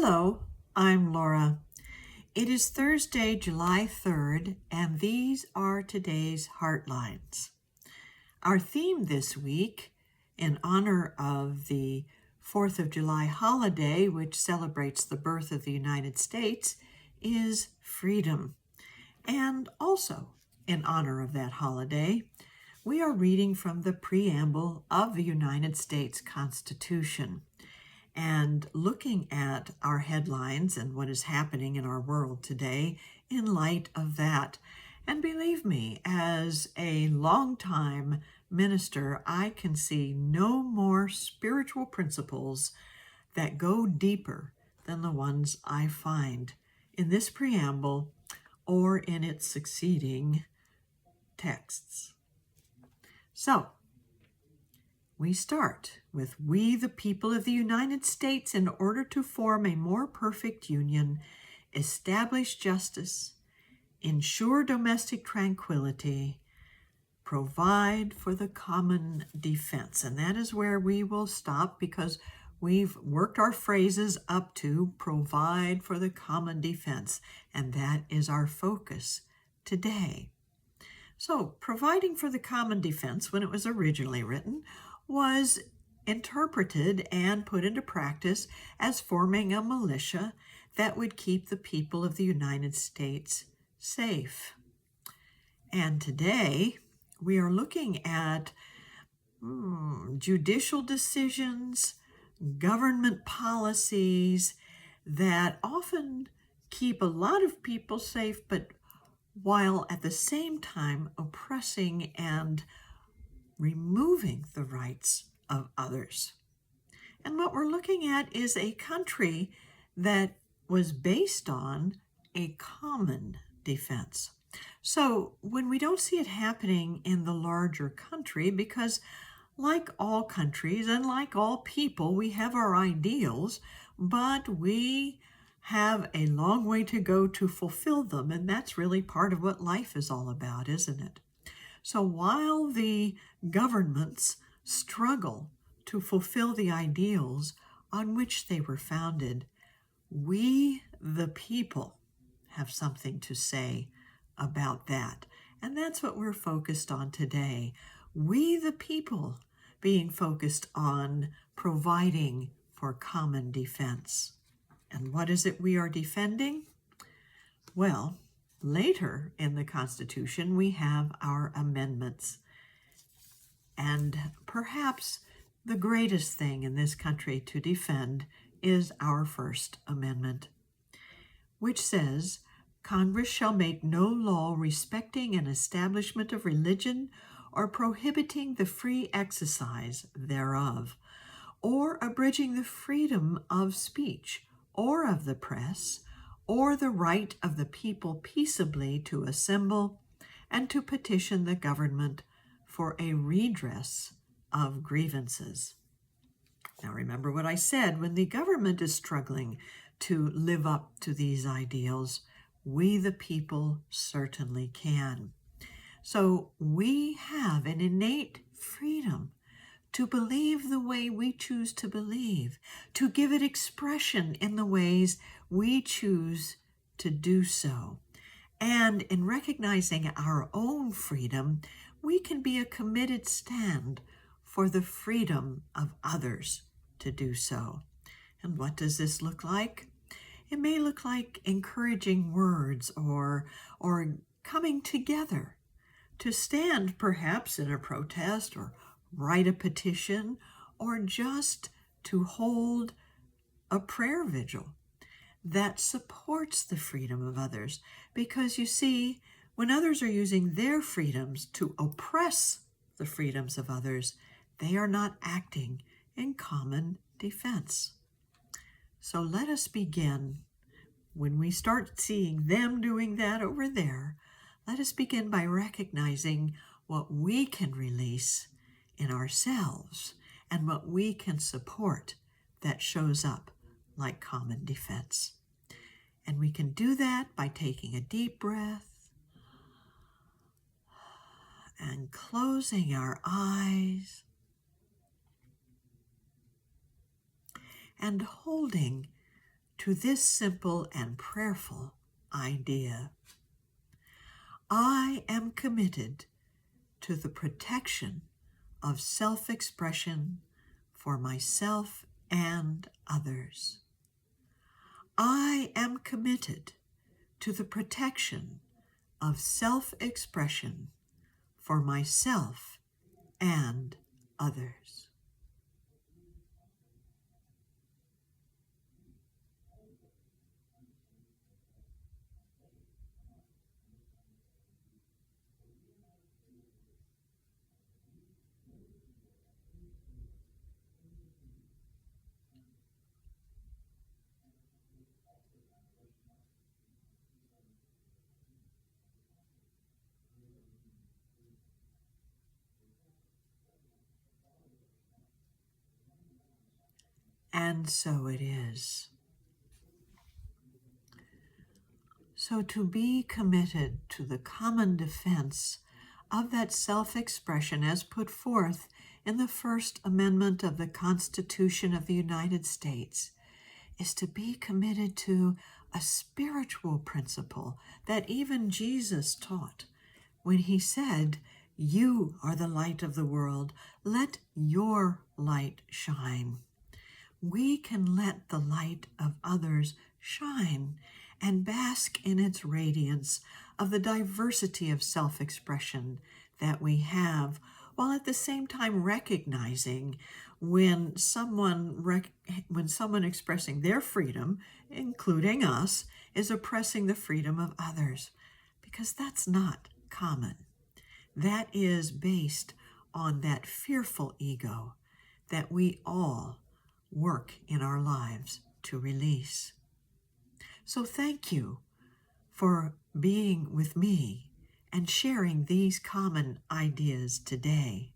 Hello, I'm Laura. It is Thursday, July 3rd, and these are today's Heartlines. Our theme this week, in honor of the 4th of July holiday, which celebrates the birth of the United States, is freedom. And also, in honor of that holiday, we are reading from the preamble of the United States Constitution and looking at our headlines and what is happening in our world today in light of that. And believe me, as a longtime minister, I can see no more spiritual principles that go deeper than the ones I find in this preamble or in its succeeding texts. So, we start with "We, the people of the United States, in order to form a more perfect union, establish justice, ensure domestic tranquility, provide for the common defense." And that is where we will stop because we've worked our phrases up to provide for the common defense, and that is our focus today. So, providing for the common defense, when it was originally written, was interpreted and put into practice as forming a militia that would keep the people of the United States safe. And today, we are looking at judicial decisions, government policies that often keep a lot of people safe, but while at the same time oppressing and removing the rights of others. And what we're looking at is a country that was based on a common defense. So when we don't see it happening in the larger country, because like all countries and like all people, we have our ideals, but we have a long way to go to fulfill them. And that's really part of what life is all about, isn't it? So while the governments struggle to fulfill the ideals on which they were founded, we, the people, have something to say about that. And that's what we're focused on today. We, the people, being focused on providing for common defense. And what is it we are defending? Well, later in the Constitution, we have our amendments. And perhaps the greatest thing in this country to defend is our First Amendment, which says, "Congress shall make no law respecting an establishment of religion or prohibiting the free exercise thereof, or abridging the freedom of speech or of the press, or the right of the people peaceably to assemble and to petition the government for a redress of grievances." Now remember what I said, when the government is struggling to live up to these ideals, we the people certainly can. So we have an innate freedom to believe the way we choose to believe, to give it expression in the ways we choose to do so. And in recognizing our own freedom, we can be a committed stand for the freedom of others to do so. And what does this look like? It may look like encouraging words or coming together to stand perhaps in a protest or write a petition or just to hold a prayer vigil that supports the freedom of others. Because you see, when others are using their freedoms to oppress the freedoms of others, they are not acting in common defense. So let us begin. When we start seeing them doing that over there, let us begin by recognizing what we can release in ourselves and what we can support that shows up like common defense. And we can do that by taking a deep breath and closing our eyes and holding to this simple and prayerful idea. I am committed to the protection of self-expression for myself and others. I am committed to the protection of self-expression for myself and others. And so it is. So to be committed to the common defense of that self-expression as put forth in the First Amendment of the Constitution of the United States is to be committed to a spiritual principle that even Jesus taught when he said, "You are the light of the world. Let your light shine." We can let the light of others shine and bask in its radiance of the diversity of self-expression that we have, while at the same time recognizing when someone expressing their freedom, including us, is oppressing the freedom of others, because that's not common. That is based on that fearful ego that we all work in our lives to release. So thank you for being with me and sharing these common ideas today.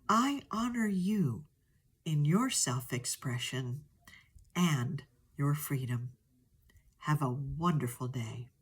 I honor you in your self-expression and your freedom. Have a wonderful day.